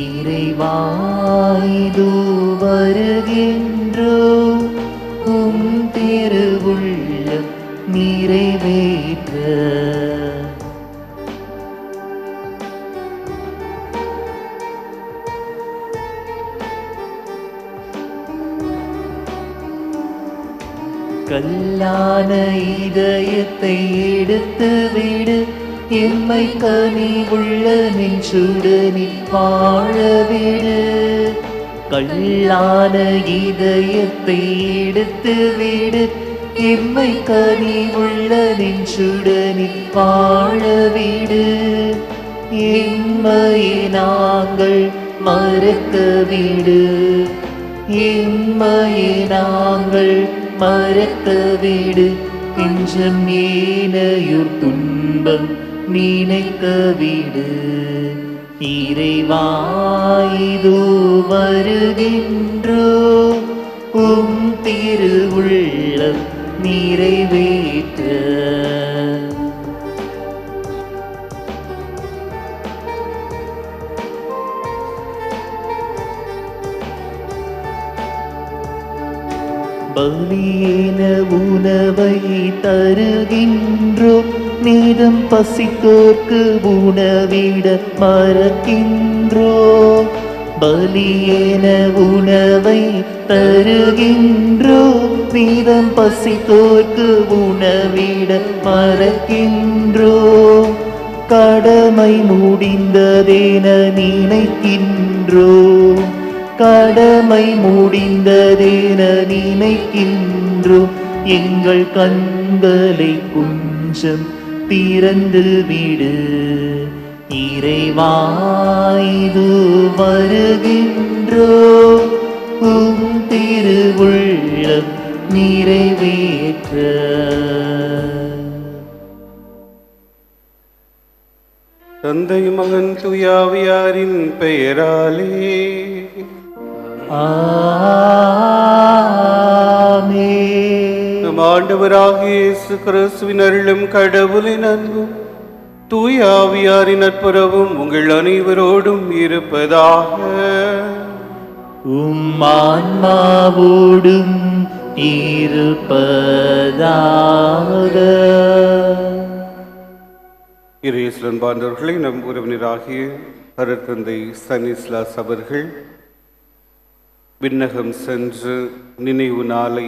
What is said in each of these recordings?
இறைவா இதோ வருகின்றோம் உம் திருவுள்ளம் நிறைவேற்ற. கல்லான இதயத்தை எடுத்து விடு, எம்மை கனிவுள்ள நெஞ்சுடனில் வாழவிடு. கல்லான இதயத்தை எடுத்து விடு, எம்மை கனிவுள்ள நெஞ்சுடனில் வாழவிடு. எம்மையை நாங்கள் மறக்கவிடு, எம்மையை நாங்கள் மறக்கவிடு. நெஞ்சம் ஏனையோர் துன்பம் நினைக்கவிடு. இறைவா இதோ வருகின்றோம் உம் திருவுள்ளம் நிறைவேற்ற. பலியேன உணவை தருகின்றோம், நீதம் பசித்தோர்க்கு உணவிட மறக்கின்றோம். பலியேன உணவை தருகின்றோம், நீதம் பசித்தோர்க்கு உணவிட மறக்கின்றோம். கடமை முடிந்ததென நினைக்கின்றோம், கடமை முடிந்ததென நினைக்கின்றோம். எங்கள் கண்களை கொஞ்சம் திறந்து விடு. இறைவா இதோ வருகின்றோம் உம் திருவுள்ளம் நிறைவேற்ற. தந்தை மகன் தூயாவியாரின் பெயராலே ஆமென். நம் ஆண்டவராகிய இயேசு கிறிஸ்துவின் அருளும் கடவுளின் அன்பும் தூயாவியாரின் நட்புறவும் உங்கள் அனைவரோடும் இருப்பதாக. உம் ஆன்மாவோடும் இருப்பதாக. இயேசுவின் பாண்டவர்களை நம் உறவினராகிய அருட்தந்தை ஸ்தானிஸ்லாஸ் அவர்கள் விண்ணகம் சென்று நினைவு நாளை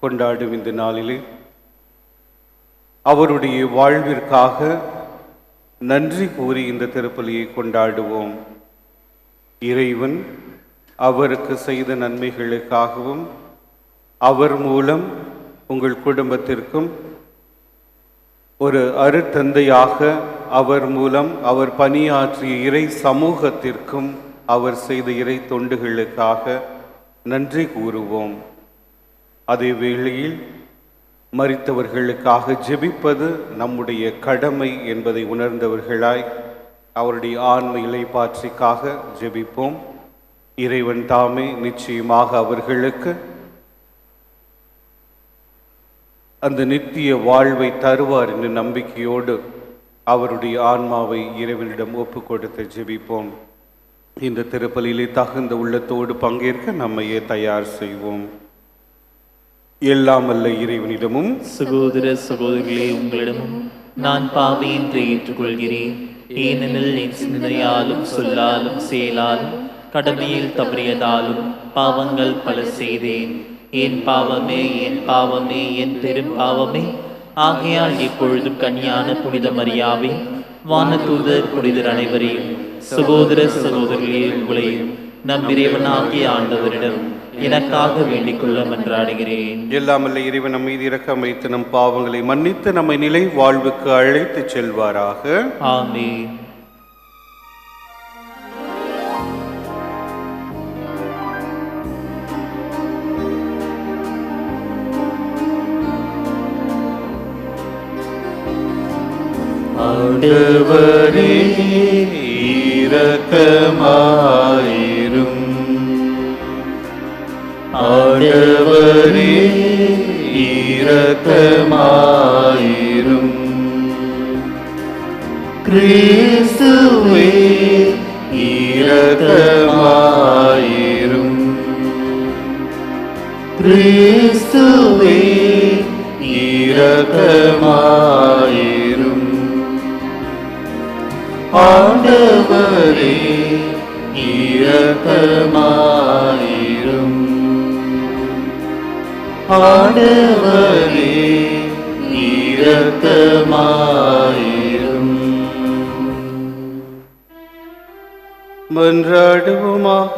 கொண்டாடும் இந்த நாளிலே அவருடைய வாழ்விற்காக நன்றி கூறி இந்த திருப்பலியை கொண்டாடுவோம். இறைவன் அவருக்கு செய்த நன்மைகளுக்காகவும் அவர் மூலம் உங்கள் குடும்பத்திற்கும் ஒரு அருட்தந்தையாக அவர் மூலம் அவர் பணியாற்றிய இறை சமூகத்திற்கும் அவர் செய்த இறை தொண்டுகளுக்காக நன்றி கூறுவோம். அதே வேளையில் மரித்தவர்களுக்காக ஜெபிப்பது நம்முடைய கடமை என்பதை உணர்ந்தவர்களாய் அவருடைய ஆன்ம இளைப்பாற்றிக்காக ஜெபிப்போம். இறைவன் தாமே நிச்சயமாக அவர்களுக்கு அந்த நித்திய வாழ்வை தருவார் என்ற நம்பிக்கையோடு அவருடைய ஆன்மாவை இறைவனிடம் ஒப்பு கொடுத்து ஜெபிப்போம். இந்த திருப்பலியிலே தகுந்த உள்ளத்தோடு பங்கேற்க நம்மையே தயார் செய்வோம். எல்லாம் அல்ல இறைவனிடமும் சகோதர சகோதரிகளே, உங்களிடமும் நான் பாவி என்று ஏற்றுக்கொள்கிறேன். ஏனெனில் என் சிந்தனையாலும் சொல்லாலும் செயலாலும் கடமையில் தவறியதாலும் பாவங்கள் பல செய்தேன். என் பாவமே, என் பாவமே, என் பெரும் பாவமே. ஆகையால் இப்பொழுதும் கன்னியான புனித மரியாவே, வானதூதர் புனிதர் அனைவரையும், சகோதர சகோதரிகளே உங்களையும் நம் இறைவனாகிய ஆண்டவரிடம் எனக்காக வேண்டிக் கொள்ள மன்றாடுகிறேன். எல்லாம் அல்ல இறைவன் நம் மீது இரக்கம் வைத்து நம் பாவங்களை மன்னித்து நம்மை நிலை வாழ்வுக்கு அழைத்து செல்வாராக. ஆமென். ஆண்டவரே இரக்கமாயிரும். ஆண்டவரே இரக்கமாயிரும். கிறிஸ்துவே இரக்கமாயிரும். கிறிஸ்துவே இரக்கமாயிரும். ஆண்டவரே இரக்கமாயிரும். ஆண்டவரே இரக்கமாயிரும். மன்றாடுவோமாக.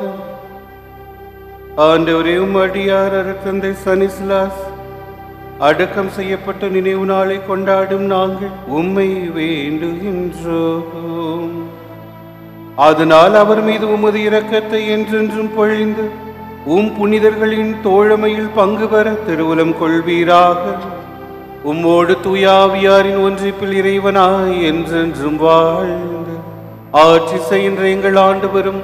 ஆண்டவரே, அடியார் அருட்தந்தை ஸ்தானிஸ்லாஸ் அடக்கம் செய்யப்பட்ட நினைவு நாளை கொண்டாடும் நாங்கள் உம்மை வேண்டுகின்றோம். அதனால் அவர் மீது உமது இரக்கத்தை என்றென்றும் பொழிந்து புனிதர்களின் தோழமையில் பங்கு பெற திருவுலம் கொள்வீராக. உம்மோடு தூயாவியாரின் ஒன்றிப்பில் இறைவனாய் என்றென்றும் வாழ்ந்து ஆட்சி செய்கின்ற எங்கள் ஆண்டவரும்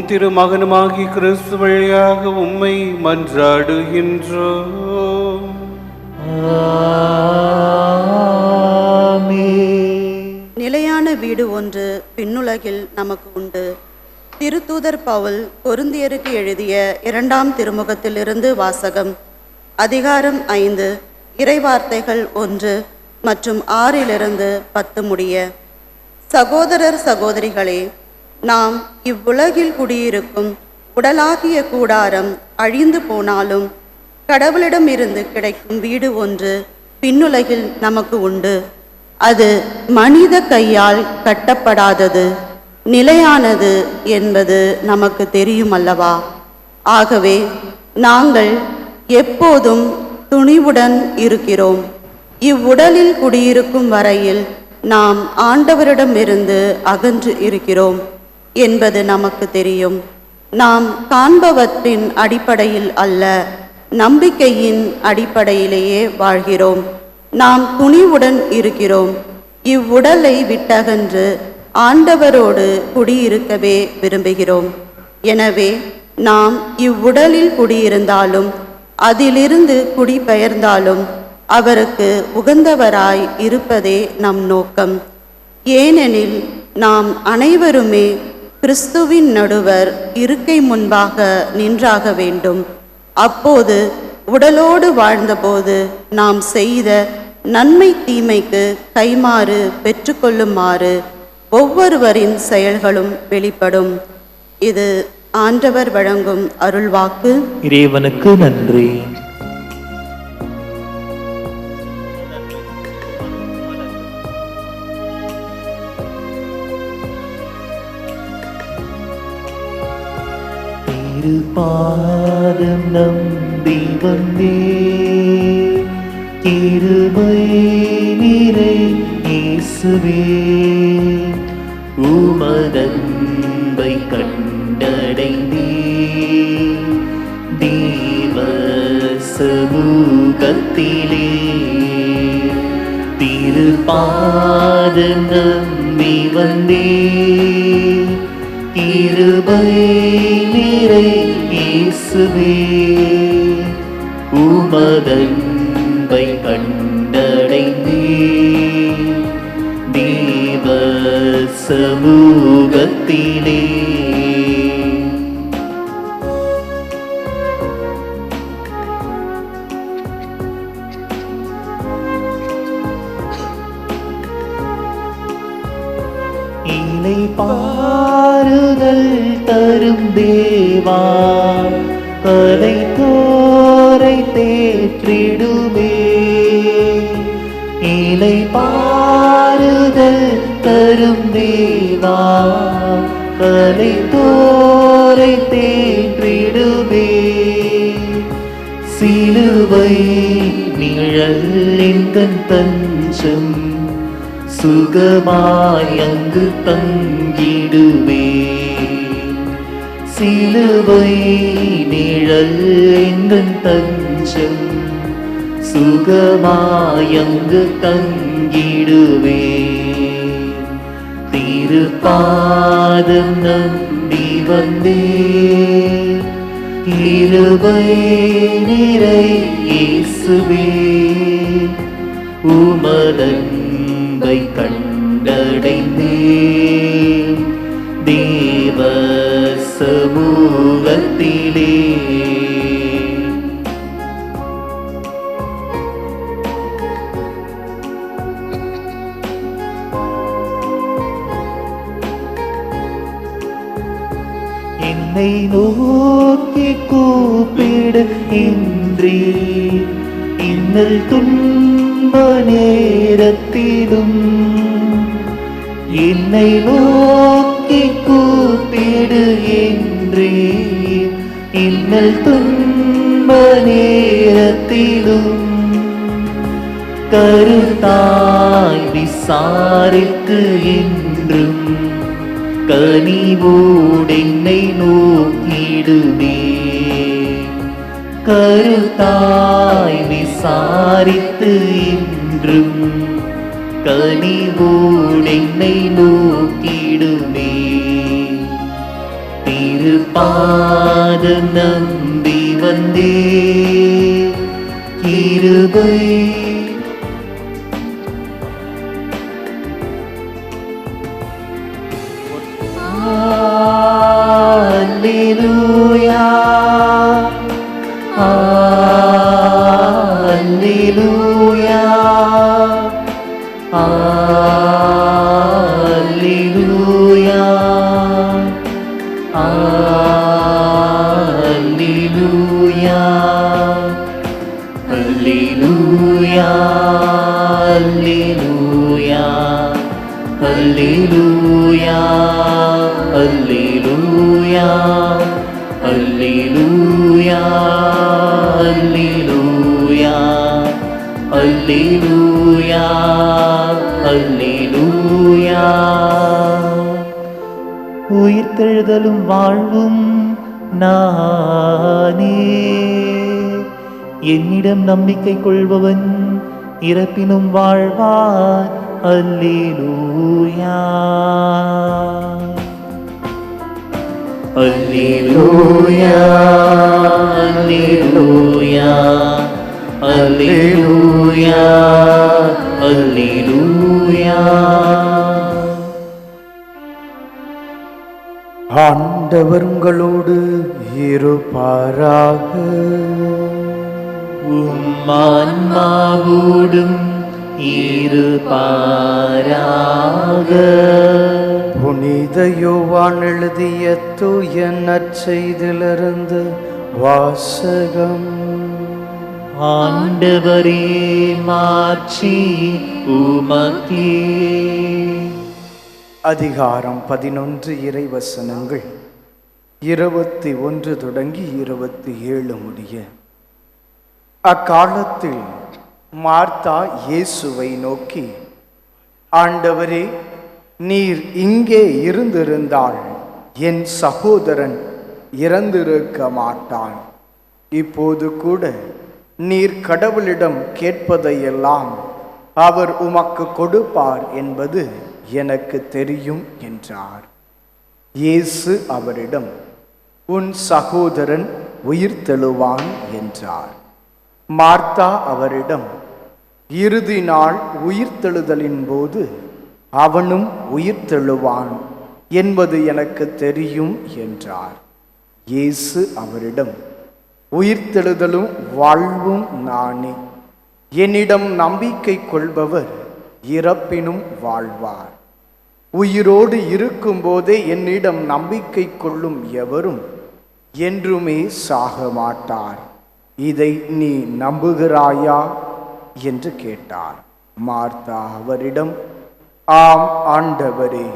திருமகனுமாகி கிறிஸ்து வழியாக உம்மை மன்றாடுகின்றோம். நிலையான வீடு ஒன்று விண்ணுலகில் நமக்கு உண்டு. திருத்தூதர் பவுல் கொரிந்தியருக்கு எழுதிய 2ஆம் திருமுகத்திலிருந்து வாசகம். அதிகாரம் 5, இறைவார்த்தைகள் 1 மற்றும் 6 10 முடிய. சகோதரர் சகோதரிகளே, நாம் இவ்வுலகில் குடியிருக்கும் உடலாகிய கூடாரம் அழிந்து போனாலும் கடவுளிடமிருந்து கிடைக்கும் வீடு ஒன்று பின்னுலகில் நமக்கு உண்டு. அது மனித கையால் கட்டப்படாதது, நிலையானது என்பது நமக்கு தெரியும் அல்லவா? ஆகவே நாங்கள் எப்போதும் துணிவுடன் இருக்கிறோம். இவ்வுடலில் குடியிருக்கும் வரையில் நாம் ஆண்டவரிடமிருந்து அகன்று இருக்கிறோம் என்பது நமக்கு தெரியும். நாம் காண்பவற்றின் அடிப்படையில் அல்ல, நம்பிக்கையின் அடிப்படையிலேயே வாழ்கிறோம். நாம் துணிவுடன் இருக்கிறோம். இவ்வுடலை விட்டகன்று ஆண்டவரோடு குடியிருக்கவே விரும்புகிறோம். எனவே நாம் இவ்வுடலில் குடியிருந்தாலும் அதிலிருந்து குடிபெயர்ந்தாலும் அவருக்கு உகந்தவராய் இருப்பதே நம் நோக்கம். ஏனெனில் நாம் அனைவருமே கிறிஸ்துவின் நடுவர் இருக்கை முன்பாக நின்றாக வேண்டும். அப்போது உடலோடு வாழ்ந்தபோது நாம் செய்த நன்மை தீமைக்கு கைமாறு பெற்றுக்கொள்ளுமாறு ஒவ்வொருவரின் செயல்களும் வெளிப்படும். இது ஆண்டவர் வழங்கும் அருள்வாக்கு. இறைவனுக்கு நன்றி. பாதம் நம்பி வந்தே கிருபை நிறை இயேசுவே, உமதன்பை கண்டடைந்தே தேவ சமூகத்திலே திருப்பாதம் நம்பி வந்தே கிருபை நிறை இயேசுவே, உமதன்பை கண்டடைந்தே தேவ சமூகத்திலே. இலை பாருதல் தரும் தேவா, கலை தோரை தேற்றிடுமே. இலை பாருதல் தரும் தேவா, கலை தோரை தேற்றிடுமே. சிலுவை நிழல் எந்தன் தஞ்சம், சுகமாய் அங்கு தங்கிடுவே. சிலுவை நிழல் எந்தன் தஞ்சம், சுகமாய் அங்கு தங்கிடுவே. திருப்பாதம் நம்பி வந்தே கிருபை நிறை இயேசுவே, உமதன்பை கண்டடைந்தே தேவ நேரத்திலே என்னை நோக்கி கூப்பிடு இன்றி இன்னல் துன்ப நேரத்திலும் என்னை நோக்கி கூப்பிடு இன்றி இன்னல் துன்ப நேரத்திலும் கருத்தாய் விசாரித்து என்றும் கனிவோடென்னை நோக்கிடுமே கருத்தாய் விசாரித்து இன்றும் கனிவோடென்னை நோக்கிடுமே திருப்பாதம் நம்பி வந்தே கிருபை Alleluia, Alleluia, Alleluia, Alleluia, Alleluia, Alleluia, Alleluia, Alleluia, Alleluia, Alleluia, Alleluia, Alleluia. உயிர்த்தெழுதலும் வாழ்வும் நானே என்னிடம் நம்பிக்கை கொள்பவன் இறப்பினும் வாழ்வார் அல்லேலூயா அல்லேலூயா அல்லேலூயா அல்லேலூயா அல்லேலூயா. ஆண்டவர் உங்களோடு இருப்பாராக. உம்மான்மாவோடும் இருப்பாராக. புனித யோவான் எழுதிய தூய நற்செய்தியிலிருந்து வாசகம். ஆண்டவரே மாட்சி உமக்கே. அதிகாரம் 11 இறைவசனங்கள் 21 தொடங்கி 27 முடிய. அக்காலத்தில் மார்த்தா இயேசுவை நோக்கி, ஆண்டவரே, நீர் இங்கே இருந்திருந்தால் என் சகோதரன் இறந்திருக்க மாட்டான். இப்போது கூட நீர் கடவுளிடம் கேட்பதையெல்லாம் அவர் உமக்கு கொடுப்பார் என்பது எனக்கு தெரியும் என்றார். இயேசு அவரிடம், உன் சகோதரன் உயிர்த்தெழுவான் என்றார். மார்த்தா அவரிடம், இறுதி நாள் உயிர்த்தெழுதலின் போது அவனும் உயிர்த்தெழுவான் என்பது எனக்கு தெரியும் என்றார். இயேசு அவரிடம், உயிர்த்தெழுதலும் வாழ்வும் நானே. என்னிடம் நம்பிக்கை கொள்பவர் இறப்பினும் வாழ்வார். உயிரோடு இருக்கும்போதே என்னிடம் நம்பிக்கை கொள்ளும் எவரும் என்றுமே சாக மாட்டார். இதை நீ நம்புகிறாயா என்று கேட்டார். மார்த்தா அவரிடம், ஆம் ஆண்டவரே,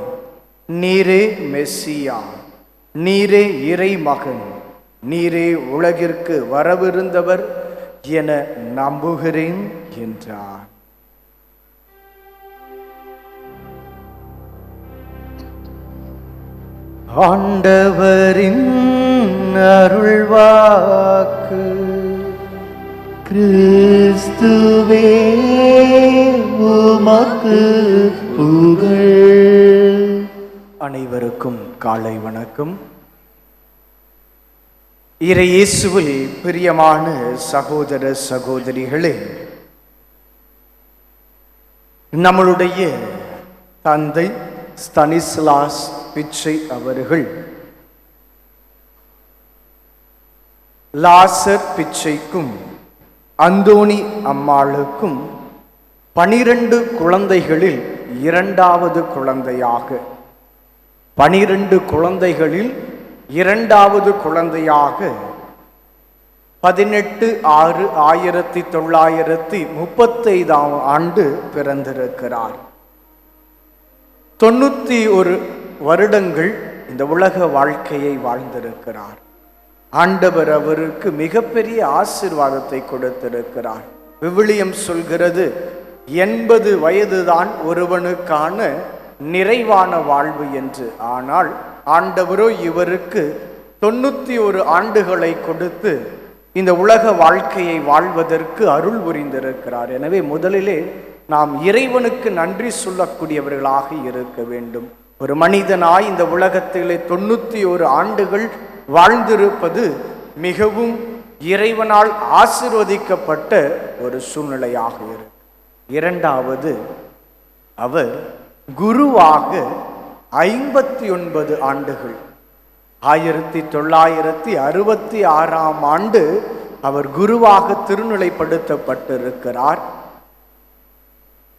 நீரே மெஸ்ஸியா, நீரே இறைமகன், நீரே உலகிற்கு வரவிருந்தவர் என நம்புகிறேன் என்றார். ஆண்டவரின் அருள்வாக்கு. கிறிஸ்துவே உமக்கு புகழ். அனைவருக்கும் காலை வணக்கம். இறையேசுவில் பிரியமான சகோதர சகோதரிகளே, நம்மளுடைய தந்தை ஸ்தானிஸ்லாஸ் பிச்சை அவர்கள் லாசர் பிச்சைக்கும் அந்தோணி அம்மாளுக்கும் 12 குழந்தைகளில் இரண்டாவது குழந்தையாக 12 குழந்தைகளில் இரண்டாவது குழந்தையாக 18/6/1935 ஆண்டு பிறந்திருக்கிறார். 91 வருடங்கள் இந்த உலக வாழ்க்கையை வாழ்ந்திருக்கிறார். ஆண்டவர் அவருக்கு மிகப்பெரிய ஆசீர்வாதத்தை கொடுத்திருக்கிறார். விவிலியம் சொல்கிறது 80 வயதுதான் ஒருவனுக்கான நிறைவான வாழ்வு என்று. ஆனால் ஆண்டவரோ இவருக்கு 91 ஆண்டுகளை கொடுத்து இந்த உலக வாழ்க்கையை வாழ்வதற்கு அருள் புரிந்திருக்கிறார். எனவே முதலிலே நாம் இறைவனுக்கு நன்றி சொல்லக்கூடியவர்களாக இருக்க வேண்டும். ஒரு மனிதனாய் இந்த உலகத்திலே 91 ஆண்டுகள் வாழ்ந்திருப்பது மிகவும் இறைவனால் ஆசீர்வதிக்கப்பட்ட ஒரு சூழ்நிலையாக இருக்கு. இரண்டாவது, அவர் குருவாக 59 ஆண்டுகள் 1966 ஆண்டு அவர் குருவாக திருநிலைப்படுத்தப்பட்டிருக்கிறார்.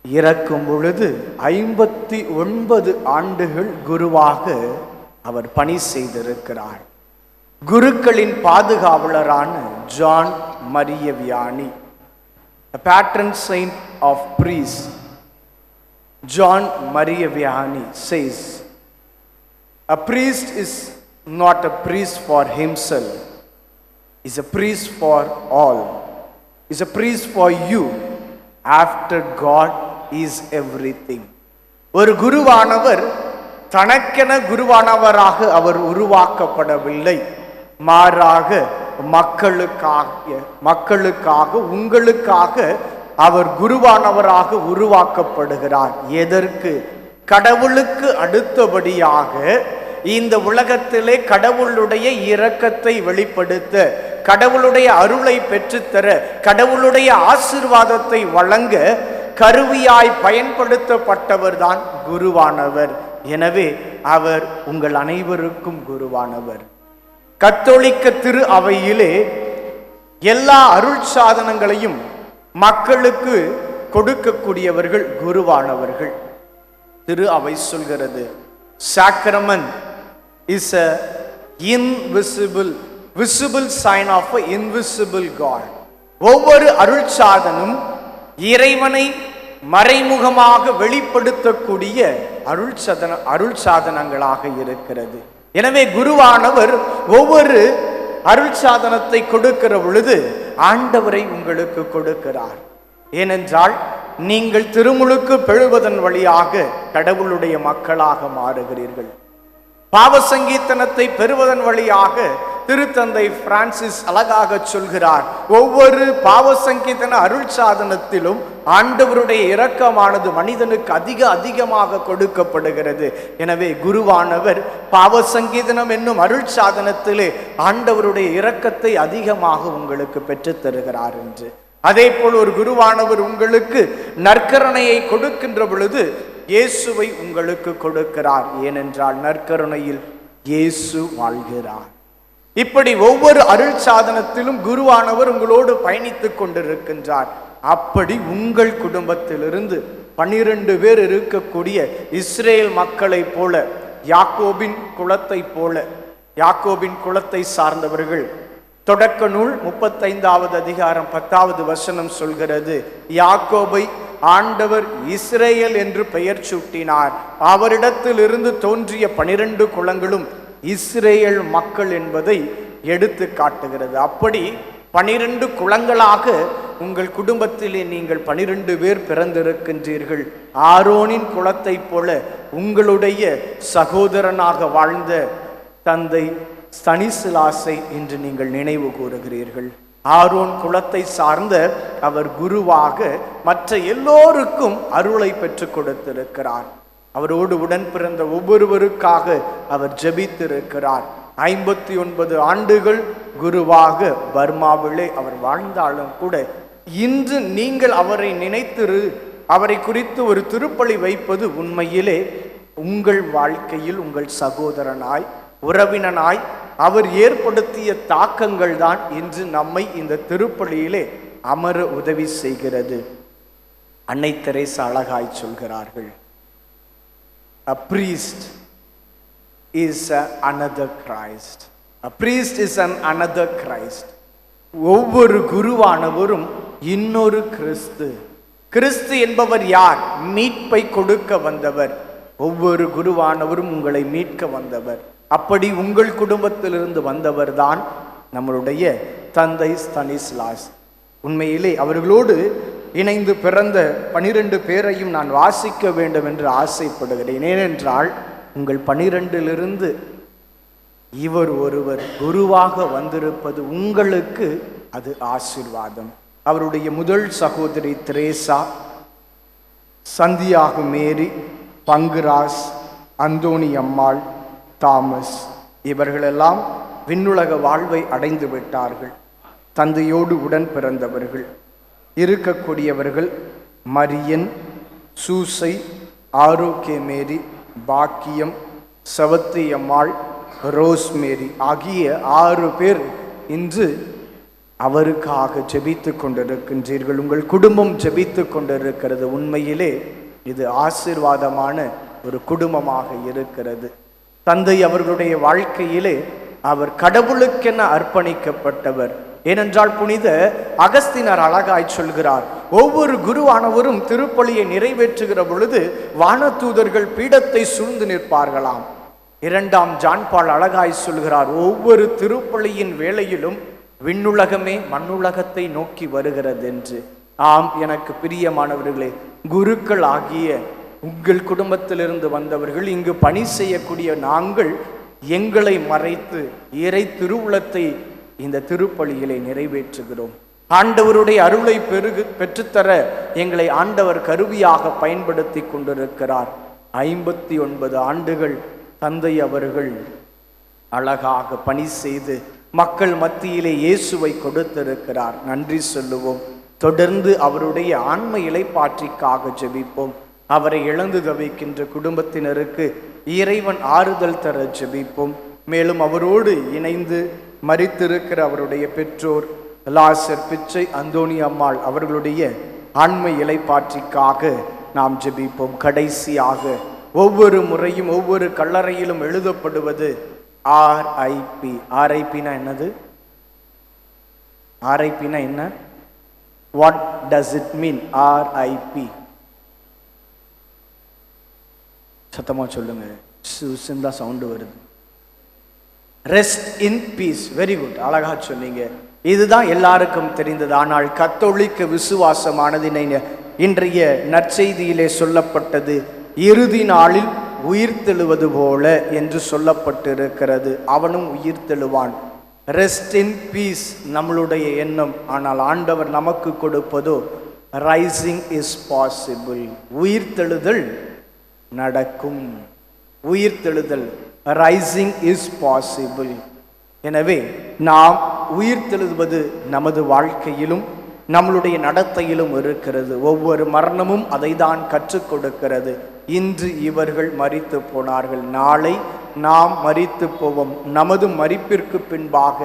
இறக்கும் பொழுது 59 ஆண்டுகள் குருவாக அவர் பணி செய்திருக்கிறார். குருக்களின் பாதுகாவலரான John Maria Vianney, patron saint of priests, John Maria Vianney says, a priest is not a priest for himself, is a priest for all, is a priest for you, after God is everything. ஒரு குருவானவர் தனக்கென குருவானவராக அவர் உருவாக்கப்படவில்லை. மாறாக மக்களுக்காக உங்களுக்காக அவர் குருவானவராக உருவாக்கப்படுகிறார். எதற்கு? கடவுளுக்கு அடுத்தபடியாக இந்த உலகத்திலே கடவுளுடைய இரக்கத்தை வெளிப்படுத்த, கடவுளுடைய அருளை பெற்றுத்தர, கடவுளுடைய ஆசீர்வாதத்தை வழங்க கருவியாய் பயன்படுத்தப்பட்டவர் தான் குருவானவர். எனவே அவர் உங்கள் அனைவருக்கும் குருவானவர். கத்தோலிக்க திரு அவையிலே எல்லா அருள் சாதனங்களையும் மக்களுக்கு கொடுக்கக்கூடியவர்கள் குருவானவர்கள். திரு அவை சொல்கிறது, sacrament is a visible sign of an invisible God. ஒவ்வொரு அருள் சாதனம் இறைவனை மறைமுகமாக வெளிப்படுத்தக்கூடிய அருள் சாதனங்களாக இருக்கிறது. எனவே குருவானவர் ஒவ்வொரு அருள் சாதனத்தை கொடுக்கிற பொழுது ஆண்டவரை உங்களுக்கு கொடுக்கிறார். ஏனென்றால் நீங்கள் திருமுழுக்கு பெறுவதன் வழியாக கடவுளுடைய மக்களாக மாறுகிறீர்கள். பாவ சங்கீதனத்தை பெறுவதன் வழியாக திருத்தந்தை பிரான்சிஸ் அழகாக சொல்கிறார், ஒவ்வொரு பாவ சங்கீதன அருள் சாதனத்திலும் ஆண்டவருடைய இரக்கமானது மனிதனுக்கு அதிகமாக கொடுக்கப்படுகிறது. எனவே குருவானவர் பாவ சங்கீதனம் என்னும் அருள் சாதனத்திலே ஆண்டவருடைய இரக்கத்தை அதிகமாக உங்களுக்கு பெற்றுத் தருகிறார் என்று. அதே போல் ஒரு குருவானவர் உங்களுக்கு நற்கருணையை கொடுக்கின்ற பொழுது இயேசுவை உங்களுக்கு கொடுக்கிறார். ஏனென்றால் நற்கருணையில் இயேசு வாழ்கிறார். இப்படி ஒவ்வொரு அருள் சாதனத்திலும் குருவானவர் உங்களோடு பயணித்துக் கொண்டிருக்கின்றார். அப்படி உங்கள் குடும்பத்திலிருந்து 12 பேர் இருக்கக்கூடிய இஸ்ரேல் மக்களை போல, யாக்கோபின் குலத்தை போல, யாக்கோபின் குலத்தை சார்ந்தவர்கள். தொடக்க நூல் 35வது அதிகாரம் 10வது வசனம் சொல்கிறது, யாக்கோபை ஆண்டவர் இஸ்ரேல் என்று பெயர் சூட்டினார். அவரிடத்திலிருந்து தோன்றிய 12 குலங்களும் இஸ்ரேல் மக்கள் என்பதை எடுத்து காட்டுகிறது. அப்படி 12 குலங்களாக உங்கள் குடும்பத்திலே நீங்கள் 12 பேர் பிறந்திருக்கின்றீர்கள். ஆரோனின் குலத்தை போல உங்களுடைய சகோதரனாக வாழ்ந்த தந்தை ஸ்தனிஸ்லாஸை இன்று நீங்கள் நினைவு கூறுகிறீர்கள். ஆரோன் குலத்தை சார்ந்த அவர் குருவாக மற்ற எல்லோருக்கும் அருளை பெற்றுக் கொடுத்திருக்கிறார். அவரோடு உடன் பிறந்த ஒவ்வொருவருக்காக அவர் ஜெபித்திருக்கிறார். 59 ஆண்டுகள் குருவாக பர்மாவிலே அவர் வாழ்ந்தாலும் கூட இன்று நீங்கள் அவரை நினைத்து அவரை குறித்து ஒரு திருப்பலி வைப்பது உண்மையிலே உங்கள் வாழ்க்கையில் உங்கள் சகோதரனாய், உறவினனாய், அவர் ஏற்படுத்திய தாக்கங்கள் தான் இன்று நம்மை இந்த திருப்பலியிலே அமர உதவி செய்கிறது. அன்னை தெரேசா அழகாய் சொல்கிறார்கள், a priest is another Christ. A priest is another Christ. ஒவ்வொரு குருவானவரும் இன்னொரு கிறிஸ்து. கிறிஸ்து என்பவர் யார்? மீட்பை கொடுக்க வந்தவர். ஒவ்வொரு குருவானவரும் உங்களை மீட்க வந்தவர். அப்படி உங்கள் குடும்பத்திலிருந்து வந்தவர் தான் நம்மளுடைய தந்தை ஸ்தானிஸ்லாஸ். உண்மையிலே அவர்களோடு இணைந்து பிறந்த 12 பேரையும் நான் வாசிக்க வேண்டும் என்று ஆசைப்படுகிறேன். ஏனென்றால் உங்கள் 12லிருந்து இவர் ஒருவர் குருவாக வந்திருப்பது உங்களுக்கு அது ஆசீர்வாதம். அவருடைய முதல் சகோதரி தெரேசா, சந்தியாகு மேரி, பங்குராஸ், அந்தோணி அம்மாள், தாமஸ் இவர்களெல்லாம் விண்ணுலக வாழ்வை அடைந்து விட்டார்கள். தந்தையோடு உடன் பிறந்தவர்கள். இருக்கக்கூடியவர்கள் மரியன், சூசை, ஆரோக்கிய மேரி, பாக்கியம், சவத்தி அம்மாள், ரோஸ்மேரி ஆகிய 6 பேர் இன்று அவருக்காக ஜெபித்து கொண்டிருக்கின்றீர்கள். உங்கள் குடும்பம் ஜெபித்து கொண்டிருக்கிறது. உண்மையிலே இது ஆசீர்வாதமான ஒரு குடும்பமாக இருக்கிறது. தந்தை அவர்களுடைய வாழ்க்கையிலே அவர் கடவுளுக்கென அர்ப்பணிக்கப்பட்டவர். ஏனென்றால் புனித அகஸ்தினர் அழகாய் சொல்கிறார், ஒவ்வொரு குருவானவரும் திருப்பலியை நிறைவேற்றுகிற பொழுது வானதூதர்கள் பீடத்தை சூழ்ந்து நிற்பார்களாம். 2ஆம் ஜான் பால் அழகாய் சொல்கிறார், ஒவ்வொரு திருப்பலியின் வேளையிலும் விண்ணுலகமே மண்ணுலகத்தை நோக்கி வருகிறது என்று. ஆம், எனக்கு பிரியமானவர்களே, குருக்கள் ஆகிய உங்கள் குடும்பத்திலிருந்து வந்தவர்கள் இங்கு பணி செய்யக்கூடிய நாங்கள் எங்களை மறைத்து இறை திருவுளத்தை இந்த திருப்பலிகளை நிறைவேற்றுகிறோம். ஆண்டவருடைய அருளை பெற்றுத்தர எங்களை ஆண்டவர் கருவியாக பயன்படுத்தி கொண்டிருக்கிறார். 59 ஆண்டுகள் தந்தை அவர்கள் அழகாக பணி செய்து மக்கள் மத்தியிலே இயேசுவை கொடுத்திருக்கிறார். நன்றி சொல்லுவோம். தொடர்ந்து அவருடைய ஆன்ம இளைப்பாற்றிக்காக ஜெபிப்போம். அவரை இழந்து தவிக்கின்ற குடும்பத்தினருக்கு இறைவன் ஆறுதல் தர ஜெபிப்போம். மேலும் அவரோடு இணைந்து மரித்திருக்கிற அவருடைய பெற்றோர் லாசர், பிச்சை, அந்தோணி அம்மாள் அவர்களுடைய ஆன்ம இளைப்பாற்றிக்காக நாம் ஜெபிப்போம். கடைசியாக ஒவ்வொரு முறையும் ஒவ்வொரு கல்லறையிலும் எழுதப்படுவது RIP. RIPனா என்னது? RIPனா என்ன? What does it mean? RIP சத்தமா சொல்லுங்க. சிந்தா சவுண்டு வருது. Rest in peace. Very good, அழகா சொன்னீங்க. இதுதான் எல்லாருக்கும் தெரிந்தது. ஆனால் கத்தோலிக்க விசுவாசமானது இன்றைய நற்செய்தியிலே சொல்லப்பட்டது இறுதி நாளில் உயிர்த்தெழுவது போல என்று சொல்லப்பட்டிருக்கிறது. அவனும் உயிர்த்தெழுவான். ரெஸ்ட் இன் பீஸ் நம்மளுடைய எண்ணம். ஆனால் ஆண்டவர் நமக்கு கொடுப்பதோ ரைசிங் இஸ் பாசிபிள். உயிர்த்தெழுதல் நடக்கும். உயிர்த்தெழுதல், ரைசிங் இஸ் பாசிபிள். எனவே நாம் உயிர்த்தெழுவது நமது வாழ்க்கையிலும் நம்மளுடைய நடத்தையிலும் இருக்கிறது. ஒவ்வொரு மரணமும் அதை தான் கற்றுக் கொடுக்கிறது. இன்று இவர்கள் மரித்து போனார்கள், நாளை நாம் மரித்து போவோம். நமது மரிப்பிற்கு பின்பாக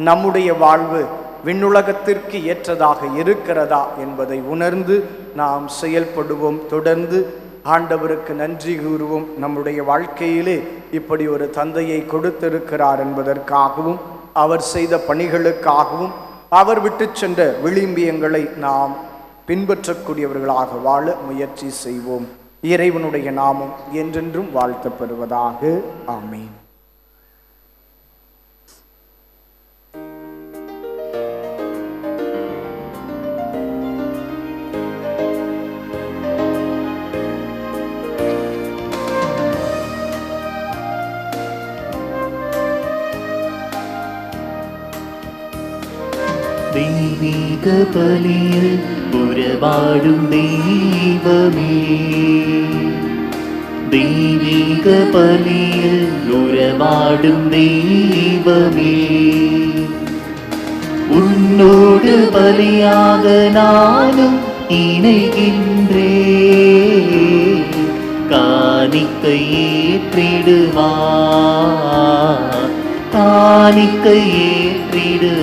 நம்முடைய வாழ்வு விண்ணுலகத்திற்கு ஏற்றதாக இருக்கிறதா என்பதை உணர்ந்து நாம் செயல்படுவோம். தொடர்ந்து ஆண்டவருக்கு நன்றி கூறுவோம். நம்முடைய வாழ்க்கையிலே இப்படி ஒரு தந்தையை கொடுத்திருக்கிறார் என்பதற்காகவும் அவர் செய்த பணிகளுக்காகவும் அவர் விட்டு சென்ற விளிம்பியங்களை நாம் பின்பற்றக்கூடியவர்களாக வாழ முயற்சி செய்வோம். இறைவனுடைய நாமம் என்றென்றும் வாழ்த்தப்பெறுவதாக. ஆமீன். தெய்வீக பலியில் உறவாடும் தெய்வமே, தெய்வீக பலியில் உறவாடும் தெய்வமே, உன்னோடு பலியாக நானும் இணைகின்றேன். காணிக்கை ஏற்றிடுவார் காணிக்கை ஏற்றிடுவாய்.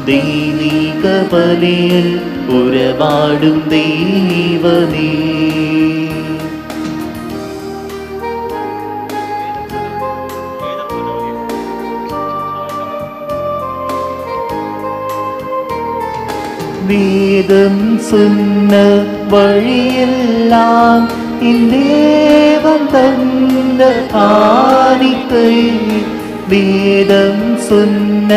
தெய்வீக பலியில் உறவாடும் தெய்வமே, வேதம் சொன்ன வழியெல்லாம் இந்தேவன் தந்த காணிக்கை. வேதம் சொன்ன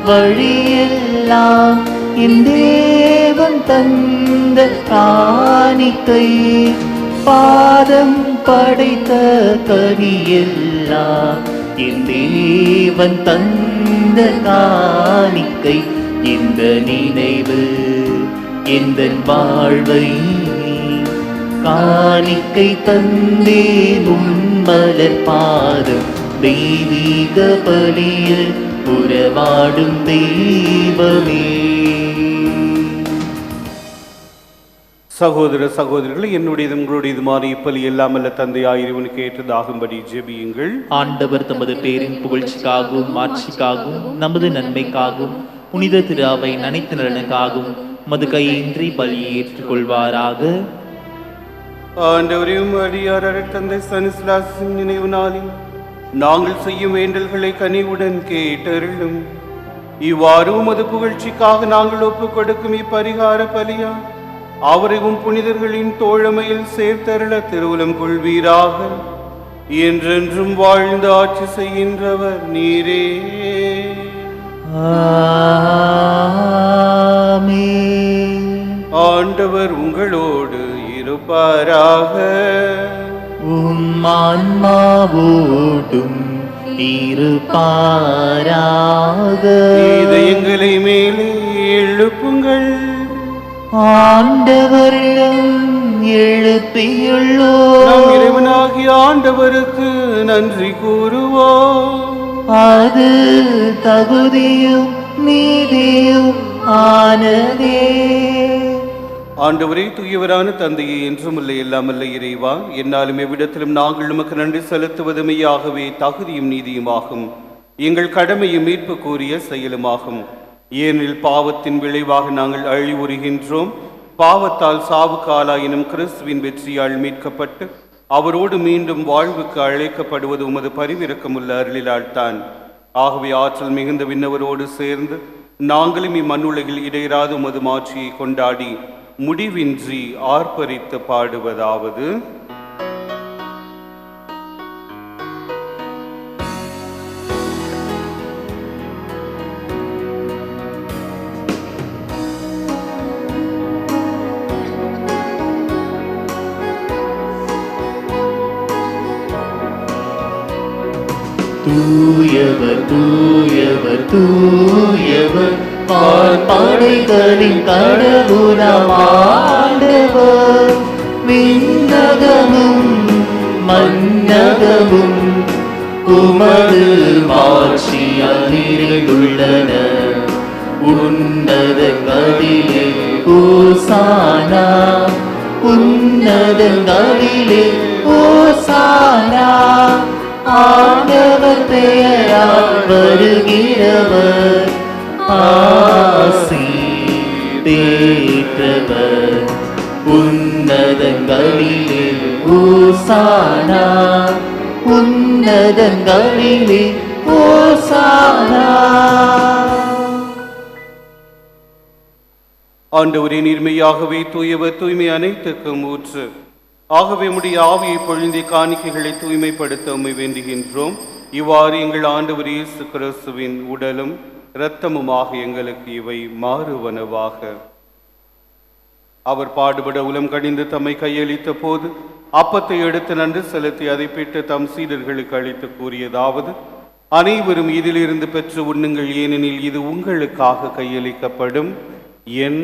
வழியெல்லாம் இந்தேவன் தந்த காணிக்கை. பாதம் படைத்த கனியெல்லாம் இந்தேவன் தந்த காணிக்கை. இந்த நினைவு இந்த வாழ்வை காணிக்கை தந்தேன் உன்மலர் பாதம். தெய்வீக பலியில் உறவாடும் தெய்வமே. சகோதர சகோதரிகளை, என்னுடையது உங்களுடையதுமான இப்பலி எல்லாமல்ல தந்தையாய் இறைவனுக்கு ஏற்றதாகும்படி ஜெபியுங்கள். ஆண்டவர் தமது பேரின் புகழ்ச்சிக்காகவும் மாட்சிக்காகவும் நமது நன்மைக்காகவும் புனித திராவை அனைத்து நலனுக்காகவும் மது கையின்றி பலியை ஏற்றுக்கொள்வாராக. ஆண்டவரையும் அடியார் தந்தை ஸ்தானிஸ்லாஸின் நினைவு நாளில் நாங்கள் செய்யும் வேண்டல்களை கனிவுடன் கேட்டருளும். இவ்வாறு உமது புகழ்ச்சிக்காக நாங்கள் ஒப்புக் கொடுக்கும் இப்பரிகார பலியா அவரையும் புனிதர்களின் தோழமையில் சேர்த்தருள திருவுலம் கொள்வீராக. என்றென்றும் வாழ்ந்து ஆட்சி செய்கின்றவர் நீரே. ஆண்டவர் உங்களோடு இருப்பாராக. உம் ஆன்மாவோடும் இருப்பாராக. இதயங்களை மேலே எழுப்புங்கள். ஆண்டவரிடம் எழுப்பியுள்ளோம். நம் இறைவனாகிய ஆண்டவருக்கு நன்றி கூறுவோம். அது தகுதியும் நீதியும் ஆனதே. ஆண்டவரே, தூயவரான தந்தையே, என்றும் எல்லாமல்ல இறைவா, என்னாலும் எவ்விடத்திலும் நாங்கள் உமக்கு நன்றி செலுத்துவது மெய்யாகவே தகுதியும் நீதியுமாகும். எங்கள் கடமையும் மீட்பு கூறிய செயலுமாகும். ஏனெனில் பாவத்தின் விளைவாக நாங்கள் அழிவுறுகின்றோம். பாவத்தால் சாவுக்கு ஆளாயினும் கிறிஸ்துவின் வெற்றியால் மீட்கப்பட்டு அவரோடு மீண்டும் வாழ்வுக்கு அழைக்கப்படுவது உமது பரிவிரக்கமுள்ள அருளிலால்தான். ஆகவே ஆற்றல் மிகுந்த விண்ணவரோடு சேர்ந்து நாங்களும் இம்மண்ணுலகில் இடையராது உமது மாட்சியை கொண்டாடி முடிவின்றி ஆர்ப்பரித்து பாடுவதாவது: தூயவர் தூயவர் தூயவர் படைகளின் கடவுளாம் ஆண்டவர். விண்ணகமும் மன்னகமும் உமது மாட்சியால் நிறைந்துள்ளன. உன்னதங்களிலே ஓசானா, உன்னதங்களிலே ஓசானா. ஆண்டவர் பெயரால் வருகிறவர் ஆசி பெற்றவர். உன்னதங்களிலே ஓசானா, உன்னதங்களிலே ஓசானா. ஆண்டவரே, நீர்மையாகவே தூயவர், தூய்மை அனைத்துக்கும் ஊற்று. ஆகவே உம்முடைய ஆவியை பொழிந்த காணிக்கைகளை தூய்மைப்படுத்த உம்மை வேண்டுகின்றோம். இவ்வாறு எங்கள் ஆண்டவர் இயேசு கிறிஸ்துவின் உடலும் இரத்தமுமாக எங்களுக்கு இவை மாறுவனவாக. அவர் பாடுபட உலம் கடிந்து தம்மை கையளித்த போது அப்பத்தை எடுத்து நன்றி செலுத்தி அதை பெற்று தம் சீடர்களுக்கு அளித்து கூறியதாவது: அனைவரும் இதிலிருந்து பெற்று உண்ணுங்கள், ஏனெனில் இது உங்களுக்காக கையளிக்கப்படும் என்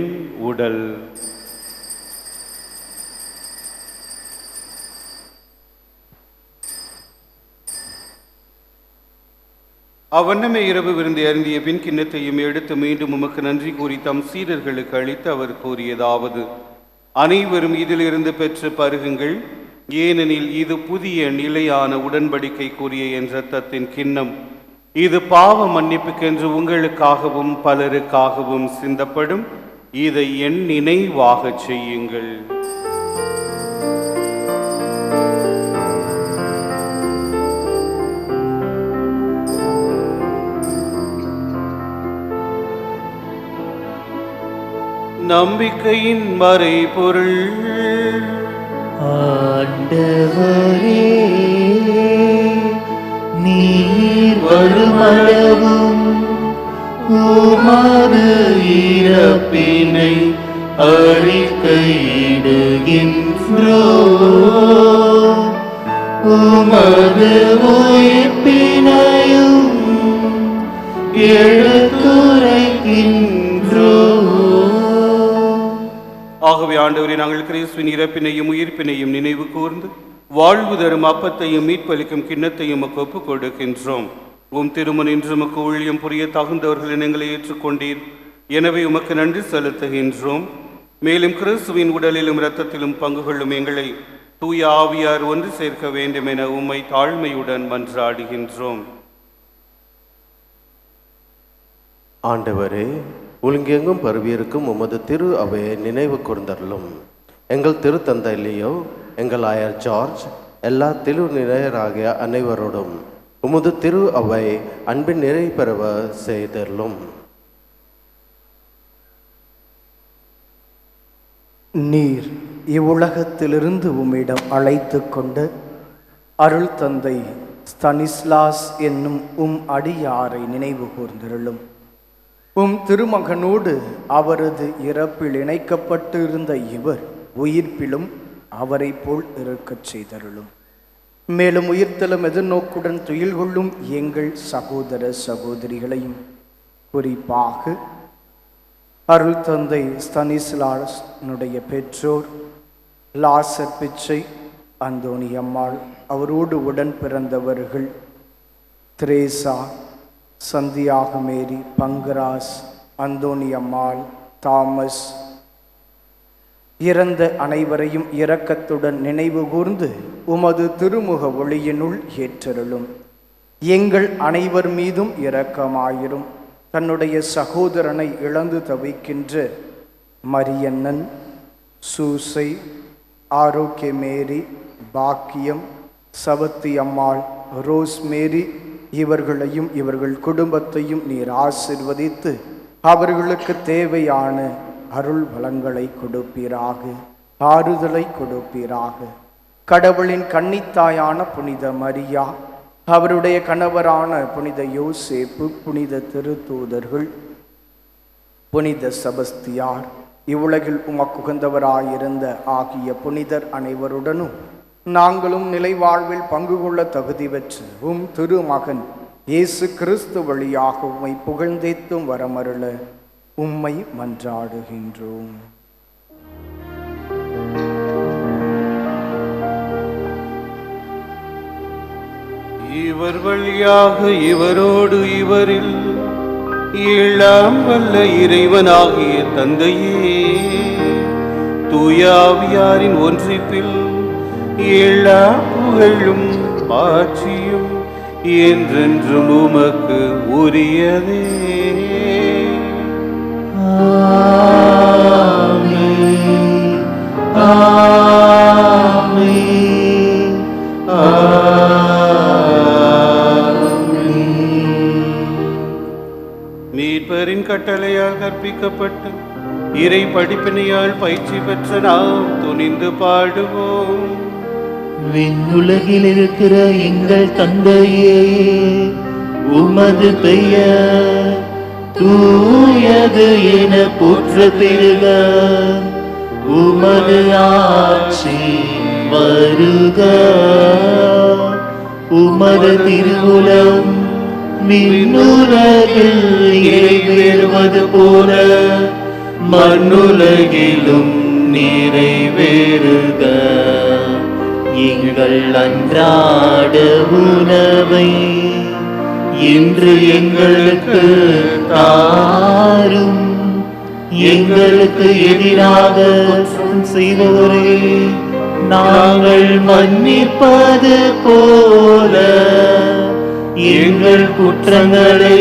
உடல். அவ்வண்ணமே இரவு விருந்தை அருந்திய பின் கிண்ணத்தையும் எடுத்து மீண்டும் உமக்கு நன்றி கூறி தம் சீடர்களுக்கு அளித்து அவர் கூறியதாவது: அனைவரும் இதிலிருந்து பெற்று பருகுங்கள், ஏனெனில் இது புதிய நிலையான உடன்படிக்கைக்குரிய என் இரத்தத்தின் கிண்ணம். இது பாவ மன்னிப்புக்கென்று உங்களுக்காகவும் பலருக்காகவும் சிந்தப்படும். இதை என் நினைவாகச் செய்யுங்கள். நம்பிக்கையின் மறைபொருள். ஆண்டவரே, நீர் வருமளவும் உமது இறப்பினை அறிக்கையிடுகின்றோம், உமது உயிர்ப்பினையும் எடுத்துரைக்கின்றோம். ஆகவே ஆண்டவரே, நாங்கள் கிறிஸ்துவின் இறப்பினையும் உயிர்ப்பினையும் நினைவு கூர்ந்து வாழ்வு தரும் அப்பத்தையும் மீட்பளிக்கும் கிண்ணத்தையும் ஒப்புக் கொடுக்கின்றோம். உம் திருமண் இன்று உமக்கு ஊழியம் புரிய தகுந்தவர்கள் எங்களை ஏற்றுக்கொண்டீர். எனவே உமக்கு நன்றி செலுத்துகின்றோம். மேலும் கிறிஸ்துவின் உடலிலும் இரத்தத்திலும் பங்கு கொள்ளும் எங்களை தூய ஆவியார் ஒன்று சேர்க்க வேண்டும் என உம்மை தாழ்மையுடன் மன்றாடுகின்றோம். ஆண்டவரே, உலகெங்கும் பரவியிருக்கும் உமது திரு அவையை நினைவு கூர்ந்தருளும். எங்கள் திருத்தந்தை லியோ, எங்கள் ஆயர் ஜார்ஜ், எல்லா திரு நிலையராகிய அனைவரோடும் உமது திரு அவை அன்பின் நிறை பெறவ செய்தருளும். நீர் இவ்வுலகத்திலிருந்து உம்மிடம் அழைத்து கொண்ட அருள் தந்தை ஸ்தனிஸ்லாஸ் என்னும் அடியாரை நினைவு கூர்ந்தருளும். திருமகனோடு அவரது இறப்பில் இணைக்கப்பட்டு இருந்த இவர் உயிர்ப்பிலும் அவரை போல் இருக்கச் செய்தருளும். மேலும் உயிர்த்தலும் எதிர்நோக்குடன் துயில் கொள்ளும் எங்கள் சகோதர சகோதரிகளையும், குறிப்பாக அருள் தந்தை ஸ்தனிஸ்லாஸனுடைய பெற்றோர் லாசர் பிச்சை, அந்தோணி அம்மாள், அவரோடு உடன் பிறந்தவர்கள் திரேசா, சந்தியாக மேரி, பங்கராஸ், அந்தோணி அம்மாள், தாமஸ், இறந்த அனைவரையும் இரக்கத்துடன் நினைவு கூர்ந்து உமது திருமுக ஒளியினுள் ஏற்றருளும். எங்கள் அனைவர் மீதும் இரக்கமாயிரும். தன்னுடைய சகோதரனை இழந்து தவிக்கின்ற மரியண்ணன், சூசை, ஆரோக்கிய மேரி, பாக்கியம், சவத்தி அம்மாள், ரோஸ்மேரி இவர்களையும் இவர்கள் குடும்பத்தையும் நீர் ஆசிர்வதித்து அவர்களுக்கு தேவையான அருள் வளங்களை கொடுப்பீராக, ஆறுதலை கொடுப்பீராக. கடவுளின் கன்னித்தாயான புனித மரியா, அவருடைய கணவரான புனித யோசேப்பு, புனித திருத்தூதர்கள், புனித செபஸ்தியார், இவ்வுலகில் உமக்குகந்தவராயிருந்த ஆகிய புனிதர் அனைவருடனும் நாங்களும் நிலை வாழ்வில் பங்கு கொள்ள தகுதி பெற்று திருமகன் இயேசு கிறிஸ்து வழியாக உம்மை புகழ்ந்தேத்தும் வரமருள உம்மை மன்றாடுகின்றோம். இவர் வழியாக இவரோடு இவரில் எல்லாம் வல்ல இறைவனாகிய தந்தையே, தூய ஆவியாரின் ஒன்றிப்பில் எல்லா புகழும் ஆட்சியும் என்றென்றும் உமக்கு உரியதே. ஆமென், ஆமென், ஆமென். மீட்பரின் கட்டளையால் கற்பிக்கப்பட்டு இறை படிப்பினையால் பயிற்சி பெற்ற நாம் துணிந்து பாடுவோம். விண்ணுலகில் இருக்கிற எங்கள் தந்தையே, உமது பெயர் தூயது என போற்ற பெறுக. உமது ஆட்சி வருக. உமது திருவுளம் விண்ணுலகில் நிறைவேறுவது போல மண்ணுலகிலும் நிறைவேறுக. எங்கள் அன்றாட உணவை இன்று எங்களுக்கு தாரும். எங்களுக்கு எதிராக குற்றம் செய்பவரே நாங்கள் மன்னிப்பது போல எங்கள் குற்றங்களை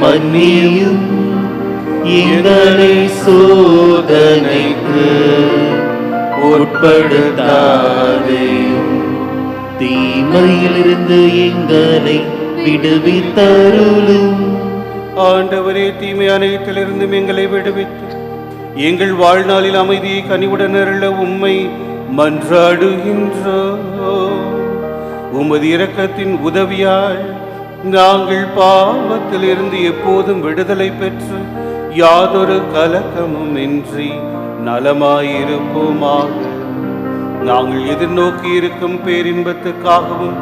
மன்னியும், எங்களை சோதனைக்கு உட்படுத்தாதேயும், தீமையிலிருந்து எங்களை விடுவித்தருளும். ஆண்டவரே, தீமை அனைத்திலிருந்தும் எங்களை விடுவித்து எங்கள் வாழ்நாளில் அமைதியை கனிவுடன் அருள உம்மை மன்றாடுகின்றோம். உமது இரக்கத்தின் உதவியால் நாங்கள் பாவத்திலிருந்து எப்போதும் விடுதலை பெற்று யாதொரு கலக்கமும் இன்றி நலமாயிருப்போமாக. நாங்கள் எதிர்நோக்கி இருக்கும் பேரின்பத்துக்காகவும்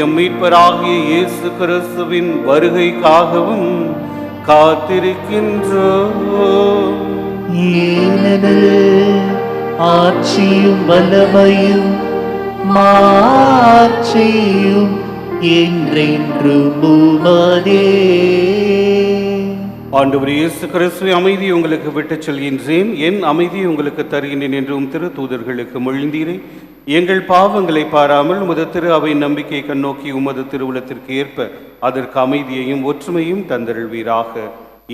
எம் மீட்பராகிய இயேசு கிறிஸ்துவின் வருகைக்காகவும் காத்திருக்கின்றோம். ஏனெனில் ஆட்சியும் வல்லமையும் மாட்சியும் என்றென்றும் உமதே. ஆண்டவர் இயேசு கிறிஸ்துவை அமைதியை உங்களுக்கு விட்டுச் செல்கின்றேன், என் அமைதியை உங்களுக்கு தருகின்றேன் என்றும் திரு தூதர்களுக்கு மொழிந்தீரே. எங்கள் பாவங்களை பாராமல் உமது திரு அவை நம்பிக்கை கண்ணோக்கி உமது திருவுளத்திற்கு ஏற்ப அதற்கு அமைதியையும் ஒற்றுமையும் தந்தருள்வீராக.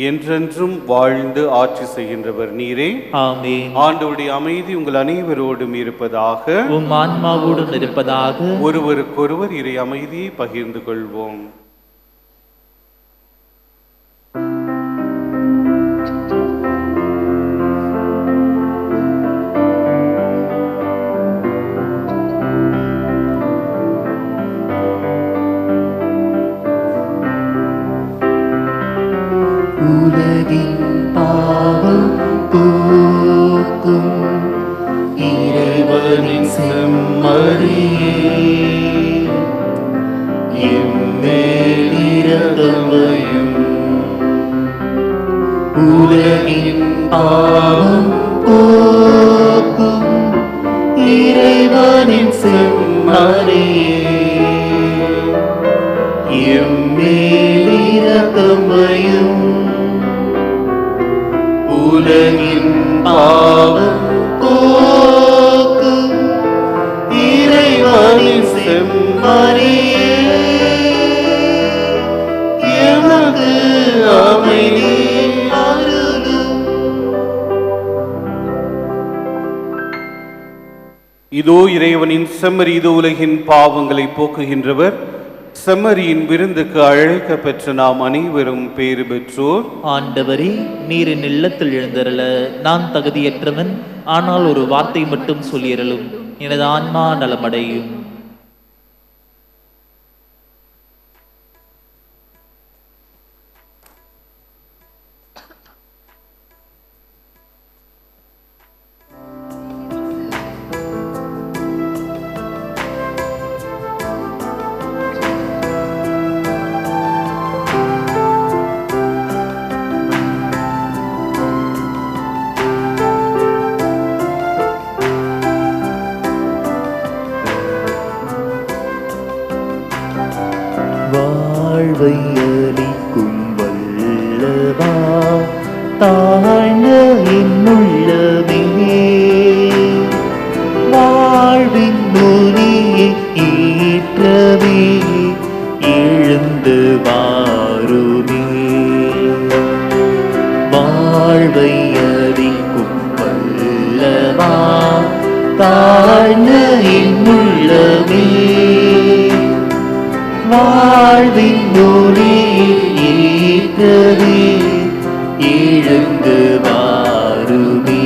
என்றென்றும் வாழ்ந்து ஆட்சி செய்கின்றவர் நீரே. ஆமென். ஆண்டவருடைய அமைதி உங்கள் அனைவரோடும் இருப்பதாக, உம் ஆன்மாவோடும் இருப்பதாக. ஒருவருக்கொருவர் இறை அமைதியை பகிர்ந்து கொள்வோம். உலகின் பாவம் போக்கும் இறைவனின் செம்மறியே, எம்மேல் இரக்கமையும். உலகின் பாவம் போக்கும் இறைவனின் செம்மறியே, எம்மேல் இரக்கமையும். உலகின் பாவம் போக்கும் இறைவனின் செம்மறியே, எமது அமைதி அருளும். இதோ இறைவனின் செம்மறி, இது உலகின் பாவங்களை போக்குகின்றவர். செம்மறியின் விருந்துக்கு அழைக்க பெற்ற நாம் அனைவரும் பேறு பெற்றோர். ஆண்டவரே, நீர் என் இல்லத்தில் எழுந்தருள நான் தகுதியற்றவன், ஆனால் ஒரு வார்த்தை மட்டும் சொல்லியருளும், எனது ஆன்மா நலமடையும். வாழ்வை அளிக்கும் வல்லவா, தாழ்ந்த என்னுள்ளமே, வாழ்வின் மொழியை ஏற்றவே எழுந்து வாருமே. வாழ்வை அளிக்கும் வல்லவா, தாழ்ந்த என்னுள்ளமே, வாழ்வின் மொழியை ஏற்றவே எழுந்து வாருமே.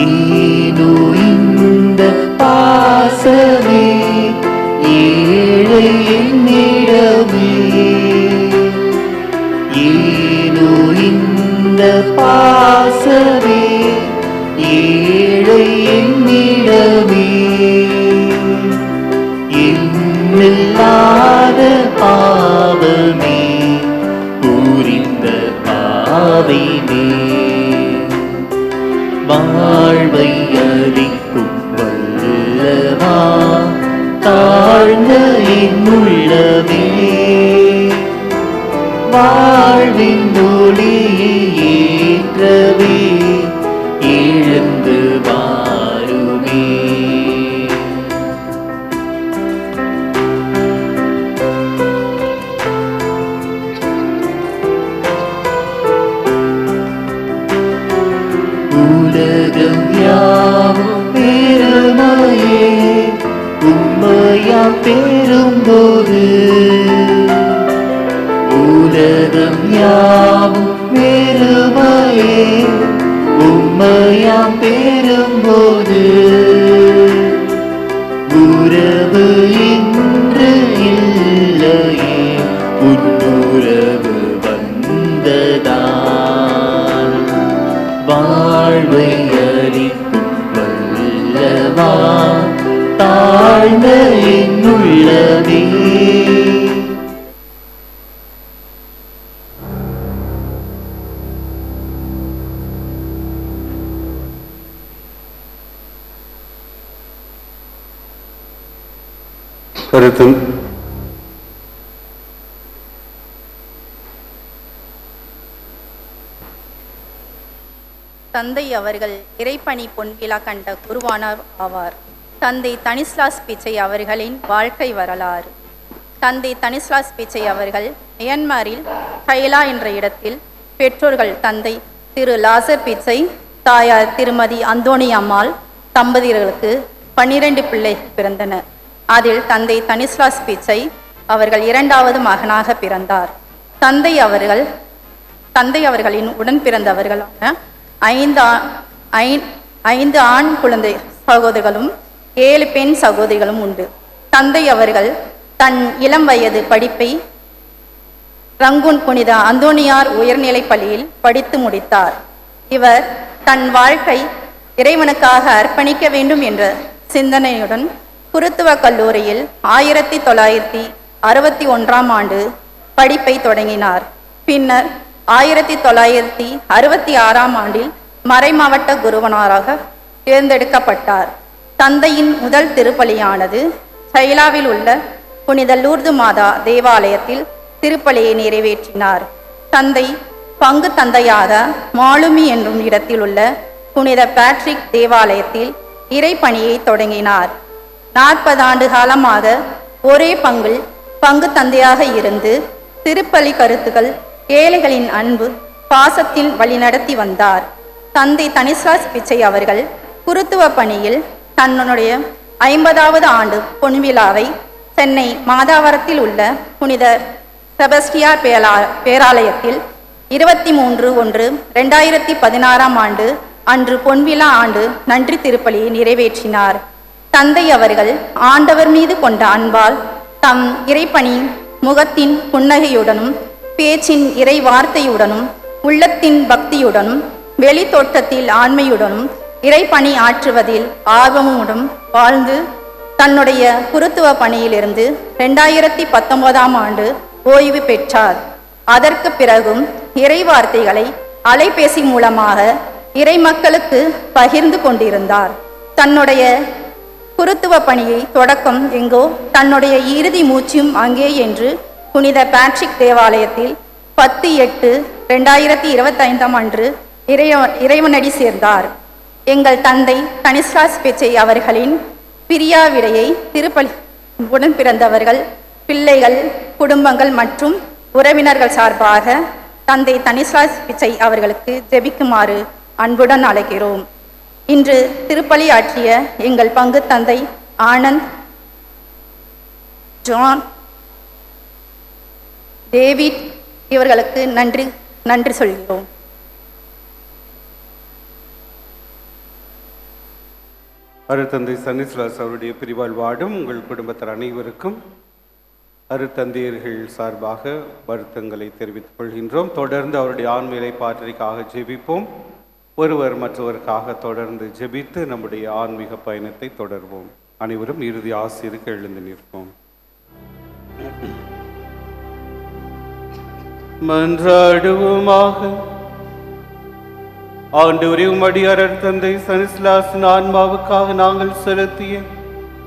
ஏனோ இந்த பாசமே ஏழை என்னிடமே, ஏனோ இந்த பாசமே ஏழை என்னிடமே, என்னில்லாத பாவமே புரிந்த பாவினே. வாழ்வை அளிக்கும் வல்லவா, தாழ்ந்த உள்ளமே வாழ்வின் ஒளியை ஏற்றவே எழுந்து வாருமே. உலகம் யாவும் பெருமையே உம்மையாம் பெறும்போது, உலகம் யாவும் பெருமையே உம்மையாம் பெறும்போது, உறவு இன்று இல்லையே உன்னுறவு வந்ததால், வாழ்வை அளிக்கும் வல்லவா தாழ்ந்த என்னுள்ளமே. கருத்தும் தந்தை அவர்கள் இறைப்பணி பொன்விழா கண்ட குருவானார் ஆவார். தந்தை தனிஸ்லாஸ் பிச்சை அவர்களின் வாழ்க்கை வரலாறு. தந்தை தனிஸ்லாஸ் பிச்சை அவர்கள் மியான்மரில் கைலா என்ற இடத்தில் பெற்றோர்கள் தந்தை திரு லாசர் பிச்சை, தாயார் திருமதி அந்தோணி அம்மாள் தம்பதியர்களுக்கு 12 பிள்ளைகள் பிறந்தனர். அதில் தந்தை தனிஸ்லாஸ் பிச்சை அவர்கள் 2வது மகனாக பிறந்தார். தந்தை அவர்களின் உடன் பிறந்தவர்களான 5 ஆண் குழந்தை சகோதரர்களும் 7 பெண் சகோதரிகளும் உண்டு. தந்தை அவர்கள் தன் இளம் வயது படிப்பை ரங்கூன் புனித அந்தோனியார் உயர்நிலைப் பள்ளியில் படித்து முடித்தார். இவர் தன் வாழ்க்கை இறைவனுக்காக அர்ப்பணிக்க வேண்டும் என்ற சிந்தனையுடன் குருத்துவ கல்லூரியில் 1961ஆம் ஆண்டு படிப்பை தொடங்கினார். பின்னர் 1966ஆம் ஆண்டில் மறைமாவட்ட குருவனாராக தேர்ந்தெடுக்கப்பட்டார். தந்தையின் முதல் திருப்பலியானது சைலாவில் உள்ள புனித லூர்து மாதா தேவாலயத்தில் திருப்பலியை நிறைவேற்றினார். தந்தை பங்கு தந்தையாக மாலுமி என்னும் இடத்தில் உள்ள புனித பேட்ரிக் தேவாலயத்தில் இறைப்பணியை தொடங்கினார். 40 ஆண்டு காலமாக ஒரே பங்கு தந்தையாக இருந்து திருப்பலி கருத்துக்கள், ஏழைகளின் அன்பு, பாசத்தில் வழிநடத்தி வந்தார். தந்தை தனிஸ்லாஸ் பிச்சை அவர்கள் குருத்துவ பணியில் தன்னுடைய 50வது ஆண்டு பொன்விழாவை சென்னை மாதாவரத்தில் உள்ள புனித செபஸ்டியார் பேராலயத்தில் 23/1/2016ஆம் ஆண்டு அன்று பொன்விழா ஆண்டு நன்றி திருப்பலியை நிறைவேற்றினார். தந்தை அவர்கள் ஆண்டவர் மீது கொண்ட அன்பால் தம் இறைப்பணி முகத்தின் புன்னகையுடனும் பேச்சின் இறை வார்த்தையுடனும் உள்ளத்தின் பக்தியுடனும் வெளி தோட்டத்தில் ஆண்மையுடனும் இறைப்பணி ஆற்றுவதில் ஆர்வமுடன் வாழ்ந்து தன்னுடைய குருத்துவ பணியிலிருந்து 2019ஆம் ஆண்டு ஓய்வு பெற்றார். அதற்கு பிறகும் இறை வார்த்தைகளை அலைபேசி மூலமாக இறை மக்களுக்கு பகிர்ந்து கொண்டிருந்தார். தன்னுடைய குருத்துவ பணியை தொடக்கம் எங்கோ தன்னுடைய இறுதி மூச்சும் அங்கே என்று புனித பேட்ரிக் தேவாலயத்தில் 10/8/2025ஆம் அன்று இறைவனடி சேர்ந்தார். எங்கள் தந்தை தனிஸ்லாஸ் பிச்சை அவர்களின் பிரியாவிடையை திருப்பலி உடன் பிறந்தவர்கள், பிள்ளைகள், குடும்பங்கள் மற்றும் உறவினர்கள் சார்பாக தந்தை தனிஸ்லாஸ் பிச்சை அவர்களுக்கு ஜெபிக்குமாறு அன்புடன் அழைக்கிறோம். இன்று திருப்பலி ஆற்றிய எங்கள் பங்கு தந்தை ஆனந்த், ஜான், டேவிட் இவர்களுக்கு நன்றி சொல்கிறோம். அருட்தந்தை சனிஸ்லாஸ் அவருடைய பிரிவால் வாடும் உங்கள் குடும்பத்தார் அனைவருக்கும் அருட்தந்தையர்கள் சார்பாக வருத்தங்களை தெரிவித்துக் கொள்கின்றோம். தொடர்ந்து அவருடைய ஆன்மீலை பாற்றிற்காக ஜெபிப்போம். ஒருவர் மற்றவருக்காக தொடர்ந்து ஜெபித்து நம்முடைய ஆன்மீக பயணத்தை தொடர்வோம். அனைவரும் இறுதி ஆசிரியருக்கு எழுந்து நிற்போம். மன்றாடுவோமாக. ஆண்டவரே, உம்முடைய அருட்தந்தை சனிஸ்லாஸின் ஆன்மாவுக்காக நாங்கள் செலுத்திய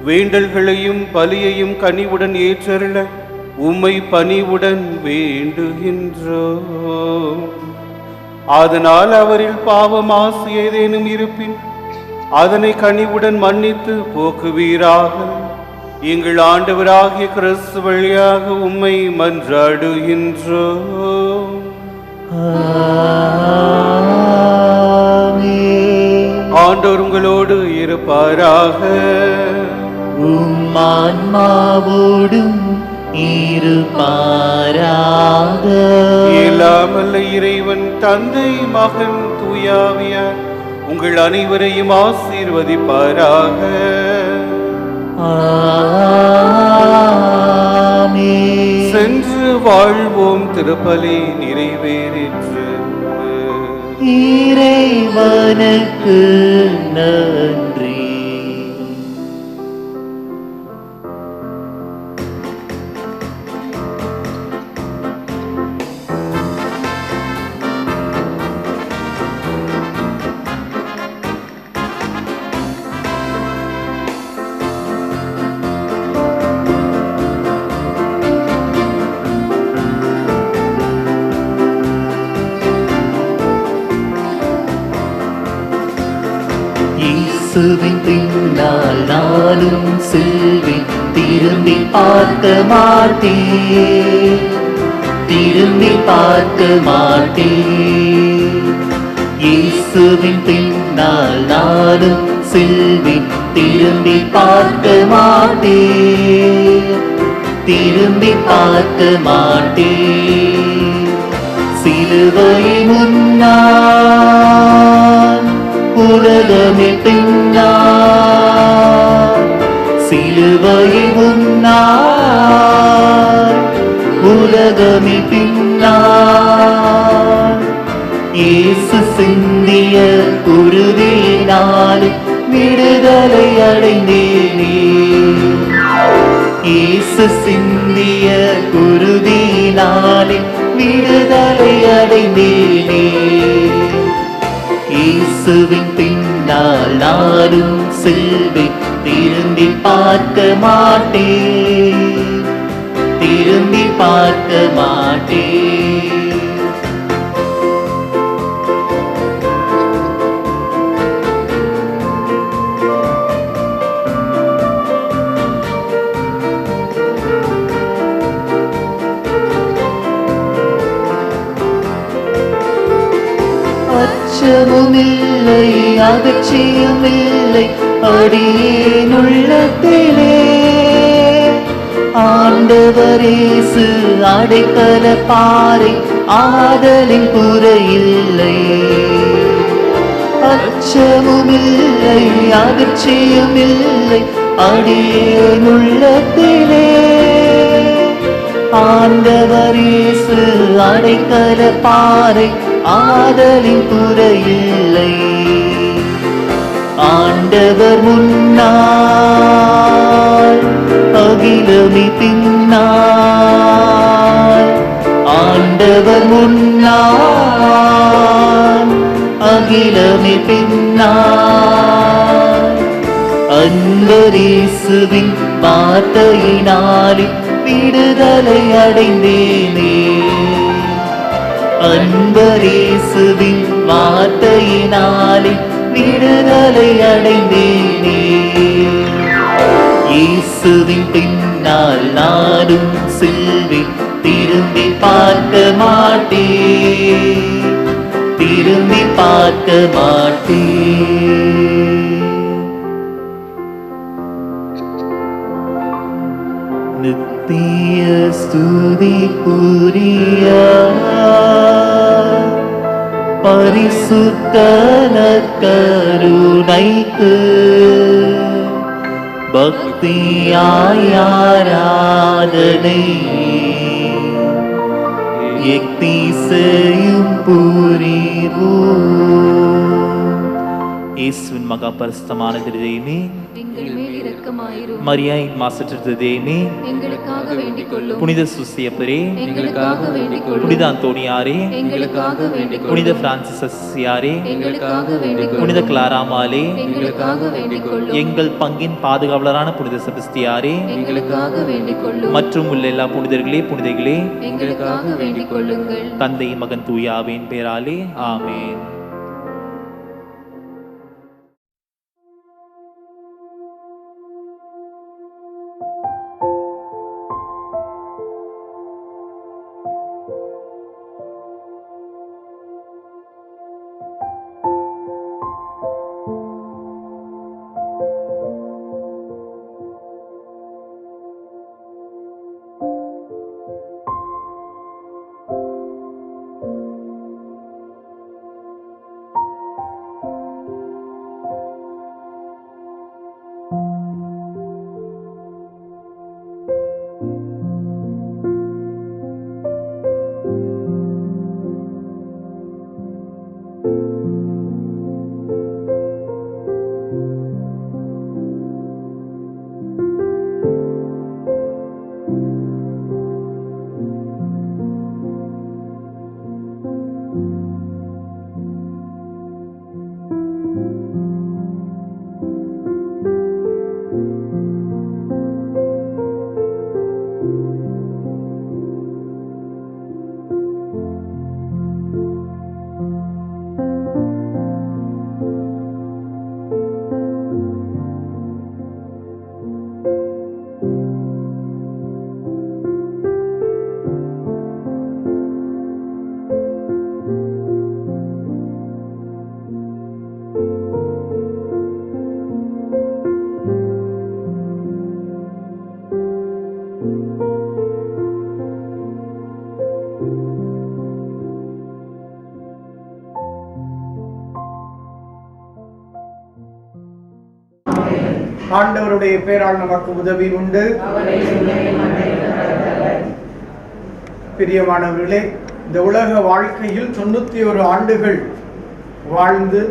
வேண்டல்களையும் பலியையும் கனிவுடன் ஏற்றருள உம்மை பணிவுடன் வேண்டுகின்றோம். அதனால் அவரில் பாவம் ஆசி ஏதேனும் இருப்பின் அதனை கனிவுடன் மன்னித்து போக்குவீராக. எங்கள் ஆண்டவராகிய கிறிஸ்து வழியாக உம்மை மன்றாடுகின்றோம். ஆண்டவர் உங்களோடு இருப்பாராக. உம்மான்மாவோடும் இருப்பாராக. இல்லாமல்ல இறைவன் தந்தை மகன் தூயாவியார் உங்கள் அனைவரையும் ஆசீர்வதிப்பாராக. ஆமென். சென்று வாழ்வோம், திருப்பலி நிறைவேறிற்று. இறைவனுக்கு நன்றி. இயேசுவின் பின்னால் நானும் செல்வேன், திரும்பி பார்க்க மாட்டேன், திரும்பி பார்க்க மாட்டேன். இயேசுவின் பின்னால் நானும் செல்வேன், திரும்பி பார்க்க மாட்டேன், திரும்பி பார்க்க மாட்டேன். சிலுவை முன்னால் உலகமே பின்னால், சிலுவை முன்னால் உலகமே பின்னால். இயேசு சிந்திய குருதியினாலே விடுதலை அடைந்தேனே, இயேசு சிந்திய குருதியினாலே விடுதலை அடைந்தேனே. இயேசுவின் பின்னால் நானும் செல்வேன், திரும்பி பார்க்க மாட்டேன், திரும்பி பார்க்க மாட்டேன். அச்சமுமில்லை, அகற்சியுமில்லை அடியேன் உள்ளத்திலே. ஆண்டவர் இயேசு அடைக்கல பாறை, ஆதலின் குறையில்லை. அச்சமுமில்லை, அகற்சியுமில்லை அடியேன் உள்ளத்திலே. ஆண்டவர் இயேசு அடைக்கல பாறை, ஆதலின் குறையில்லை. ஆண்டவர் முன்னால் அகிலமே பின்னால், ஆண்டவர் முன்னால் அகிலமே பின்னால். அன்பர் இயேசுவின் வார்த்தையினாலே விடுதலை அடைந்தேனே, அன்பர் இயேசுவின் வார்த்தையினாலே விடுதலை அடைந்தேனே. இயேசுவின் பின்னால் நானும் செல்வேன், திரும்பி பார்க்க மாட்டேன், திரும்பி பார்க்க மாட்டேன். நித்திய ஸ்துதி புரிய பரிசுத்த நற்கருணைக்கு பக்தியாய் ஆராதனை எத்திசையும் புரிவோம். இயேசுவின் மகா பரிசுத்தமான திருதயமே, எங்கள் மேல் இரக்கமாயிரும். மரியாயின் மாசற்ற திருதயமே, எங்களுக்காக வேண்டிக் கொள்ளும். புனித சுசியப்பரே, எங்களுக்காக வேண்டிக் கொள்ளும். புனித அந்தோணியாரே, எங்களுக்காக வேண்டிக் கொள்ளும். புனித பிரான்சிஸ் அசியாரே, எங்களுக்காக வேண்டிக் கொள்ளும். புனித கிளாராமாலே, எங்களுக்காக வேண்டிக் கொள்ளும். எங்கள் பங்கின் பாதுகாவலரான புனித செபஸ்தியாரே, எங்களுக்காக வேண்டிக் கொள்ளும். மற்றும் உள்ள எல்லா புனிதர்களே புனிதைகளே, எங்களுக்காக வேண்டிக் கொள்ளுங்கள். தந்தை மகன் தூயாவின் பேராலே ஆமென். ஆண்டவருடைய பேரால் நமக்கு உதவி உண்டு. பிரியமானவர்களே, இந்த உலக வாழ்க்கையில் 91 ஆண்டுகள் வாழ்ந்து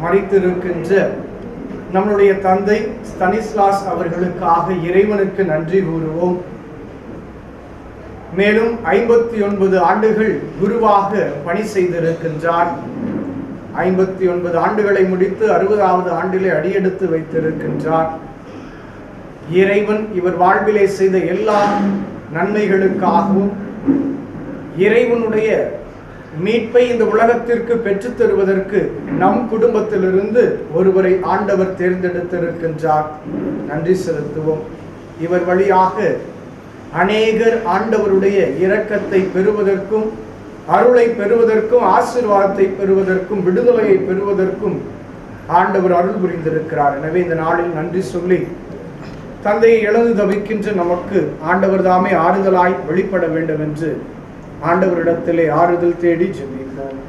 மரித்திருக்கின்ற நம்முடைய தந்தை ஸ்தனிஸ்லாஸ் அவர்களுக்காக இறைவனுக்கு நன்றி கூறுவோம். மேலும் 59 ஆண்டுகள் குருவாக பணி செய்திருக்கின்றார். 59 ஆண்டுகளை முடித்து 60வது ஆண்டிலே அடியெடுத்து வைத்திருக்கின்றார். இறைவன் இவர் வாழ்விலே செய்த எல்லா நன்மைகளுக்காகவும் இறைவனுடைய மீட்பை இந்த உலகத்திற்கு பெற்றுத் தருவதற்கு நம் குடும்பத்திலிருந்து ஒருவரை ஆண்டவர் தேர்ந்தெடுத்திருக்கின்றார். நன்றி செலுத்துவோம். இவர் வழியாக அநேகர் ஆண்டவருடைய இரக்கத்தை பெறுவதற்கும், அருளை பெறுவதற்கும், ஆசீர்வாதத்தை பெறுவதற்கும், விடுதலையை பெறுவதற்கும் ஆண்டவர் அருள் புரிந்திருக்கிறார். எனவே இந்த நாளில் நன்றி சொல்லி தந்தையை இழந்து தவிக்கின்ற நமக்கு ஆண்டவர் தாமே ஆறுதலாய் வெளிப்பட வேண்டும் என்று ஆண்டவரிடத்திலே ஆறுதல் தேடி ஜெபிப்போம்.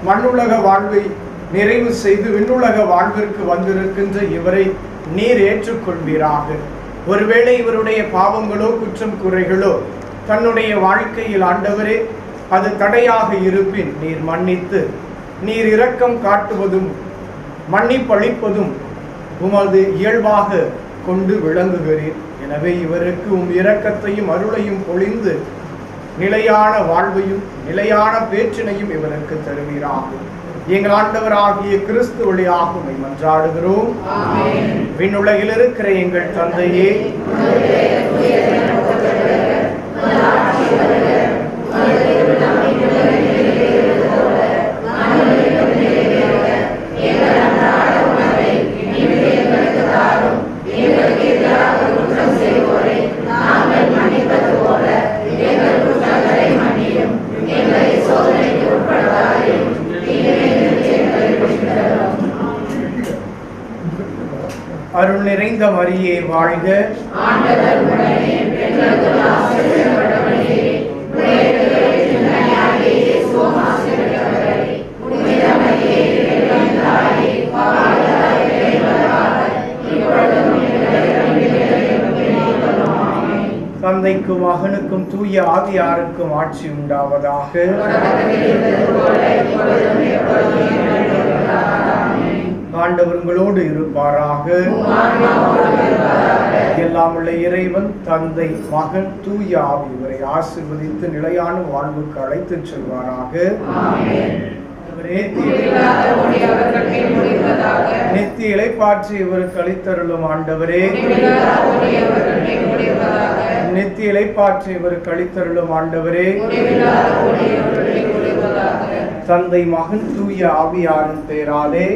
மண்ணுலக வாழ்வை நிறைவு செய்து விண்ணுலக வாழ்விற்கு வந்திருக்கின்ற இவரை நீர் ஏற்றுக்கொள்வீராக. ஒருவேளை இவருடைய பாவங்களோ குற்றம் குறைகளோ தன்னுடைய வாழ்க்கையில் ஆண்டவரே அது தடையாக இருப்பின் நீர் மன்னித்து நீர் இரக்கம் காட்டுவதும் மன்னிப்பளிப்பதும் உமது இயல்பாக கொண்டு விளங்குகிறீர். எனவே இவருக்கு இரக்கத்தையும் அருளையும் பொழிந்து நிலையான வாழ்வையும் நிலையான பேச்சினையும் இவருக்கு தருவீராக. எங்கள் ஆண்டவராகிய கிறிஸ்து வழியாக உம்மை மன்றாடுகிறோம். விண்ணுலகில் இருக்கிற எங்கள் தந்தையே, அருள் நிறைந்த மரியே வாழ்க. தந்தைக்கும் மகனுக்கும் தூய ஆவியாருக்கும் ஆட்சி உண்டாவதாக. ஆண்டவர் உங்களோடு இருப்பாராக. எல்லாம் உள்ள இறைவன் தந்தை மகன் தூய ஆவி இவரை ஆசீர்வதித்து நிலையான வாழ்வுக்கு அழைத்துச் செல்வாராக. நித்திய இளைப்பாற்றி இவருக்கு அளித்தருளும் ஆண்டவரே, நித்திய இளைப்பாற்றி இவருக்கு அளித்தருளும் ஆண்டவரே, தந்தை மகன் தூய ஆவியாரின் பெயராலே